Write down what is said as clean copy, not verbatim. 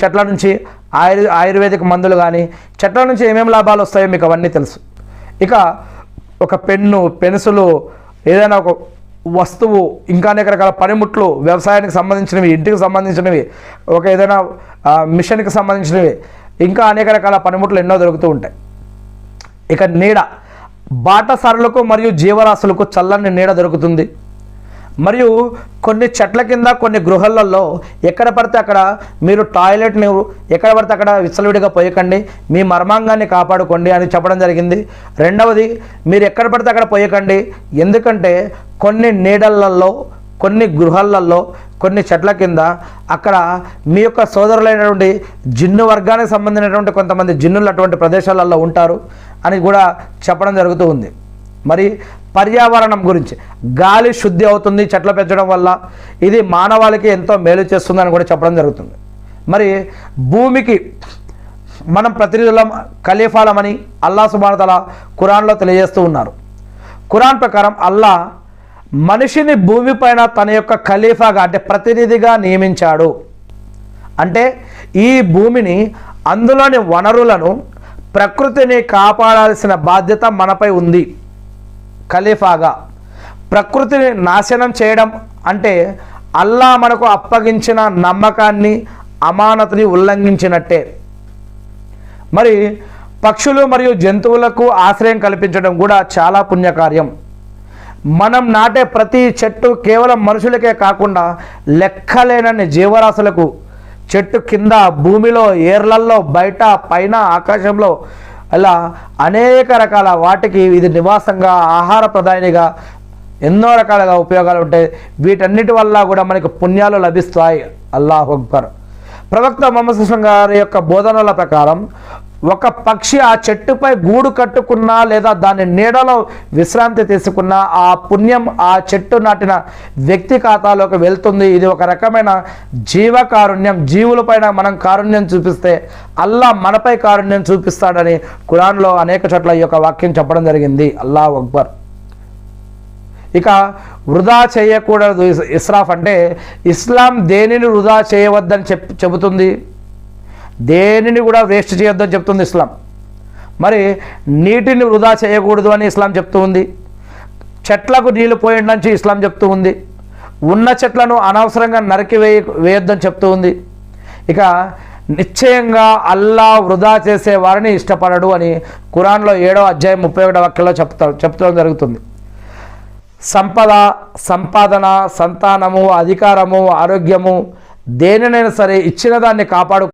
చెట్ల నుంచి ఆయుర్వేదిక్ మందులు కానీ చెట్ల నుంచి ఏమేమి లాభాలు వస్తాయో మీకు అవన్నీ తెలుసు. ఇక ఒక పెన్ను, పెన్సిలు, ఏదైనా ఒక వస్తువు, ఇంకా అనేక రకాల పనిముట్లు, వ్యవసాయానికి సంబంధించినవి, ఇంటికి సంబంధించినవి, ఒక ఏదైనా మిషన్కి సంబంధించినవి, ఇంకా అనేక రకాల పనిముట్లు ఎన్నో దొరుకుతూ ఉంటాయి. ఇక నీడ, బాటసారులకు మరియు జీవరాశులకు చల్లని నీడ దొరుకుతుంది. మరియు కొన్ని చెట్ల కింద కొన్ని గృహాలలో ఎక్కడ పడితే అక్కడ మీరు టాయిలెట్ని ఎక్కడ పడితే అక్కడ విచ్చలవిడిగా పోయకండి, మీ మర్మాంగాన్ని కాపాడుకోండి అని చెప్పడం జరిగింది. రెండవది, మీరు ఎక్కడ పడితే అక్కడ పోయకండి, ఎందుకంటే కొన్ని నీడలలో, కొన్ని గృహాలలో, కొన్ని చెట్ల కింద అక్కడ మీ యొక్క సోదరులైనటువంటి జిన్ను వర్గానికి సంబంధించినటువంటి కొంతమంది జిన్నులు అటువంటి ప్రదేశాలలో ఉంటారు అని కూడా చెప్పడం జరుగుతూ ఉంది. మరి పర్యావరణం గురించి, గాలి శుద్ధి అవుతుంది చెట్లు పెంచడం వల్ల, ఇది మానవాళికి ఎంతో మేలు చేస్తుందని కూడా చెప్పడం జరుగుతుంది. మరి భూమికి మనం ప్రతినిధులం, ఖలీఫాలమని అల్లా సుబ్హానహు వ తఆలా ఖురాన్లో తెలియజేస్తూ ఉన్నారు. ఖురాన్ ప్రకారం అల్లా మనిషిని భూమిపైన తన యొక్క ఖలీఫాగా అంటే ప్రతినిధిగా నియమించాడు. అంటే ఈ భూమిని, అందులోని వనరులను, ప్రకృతిని కాపాడాల్సిన బాధ్యత మనపై ఉంది. ఖలీఫాగా ప్రకృతిని నాశనం చేయడం అంటే అల్లా మనకు అప్పగించిన నమ్మకాన్ని, అమానతుని ఉల్లంఘించినట్టే. మరి పక్షులు మరియు జంతువులకు ఆశ్రయం కల్పించడం కూడా చాలా పుణ్యకార్యం. మనం నాటే ప్రతి చెట్టు కేవలం మనుషులకే కాకుండా లెక్కలేనన్ని జీవరాశులకు, చెట్టు కింద, భూమిలో, ఏర్లల్లో, బయట, పైన, ఆకాశంలో, అలా అనేక రకాల వాటికి ఇది నివాసంగా, ఆహార ప్రదాయనిగా ఎన్నో రకాలుగా ఉపయోగాలు ఉంటాయి. వీటన్నిటి వల్ల కూడా మనకు పుణ్యాలు లభిస్తాయి. అల్లాహు అక్బర్. ప్రవక్త ముహమ్మద్ సల్లల్లాహు అలైహి వసల్లం గారి యొక్క బోధనల ప్రకారం ఒక పక్షి ఆ చెట్టుపై గూడు కట్టుకున్నా లేదా దాని నీడలో విశ్రాంతి తీసుకున్నా ఆ పుణ్యం ఆ చెట్టు నాటిన వ్యక్తి ఖాతాలోకి వెళ్తుంది. ఇది ఒక రకమైన జీవకారుణ్యం. జీవులపైన మనం కారుణ్యం చూపిస్తే అల్లా మనపై కారుణ్యం చూపిస్తాడని ఖురాన్లో అనేక చోట్ల ఈ యొక్క వాక్యం చెప్పడం జరిగింది. అల్లాహు అక్బర్. ఇక వృధా చేయకూడదు. ఇస్రాఫ్ అంటే ఇస్లాం దేనిని వృధా చేయవద్దని చెబుతుంది, దేనిని కూడా వేస్ట్ చేయొద్దని చెప్తుంది ఇస్లాం. మరి నీటిని వృధా చేయకూడదు అని ఇస్లాం చెప్తూ ఉంది. చెట్లకు నీళ్లు పోయడానికి ఇస్లాం చెప్తూ ఉంది. ఉన్న చెట్లను అనవసరంగా నరికి వేయొద్దని చెప్తూ ఉంది. ఇక నిశ్చయంగా అల్లా వృధా చేసే వారిని ఇష్టపడడు అని ఖురాన్లో 7వ అధ్యాయం 31వ వాక్యంలో చెప్తూ జరుగుతుంది. సంపద, సంపాదన, సంతానము, అధికారము, ఆరోగ్యము, దేనినైనా సరే ఇచ్చిన దాన్ని కాపాడు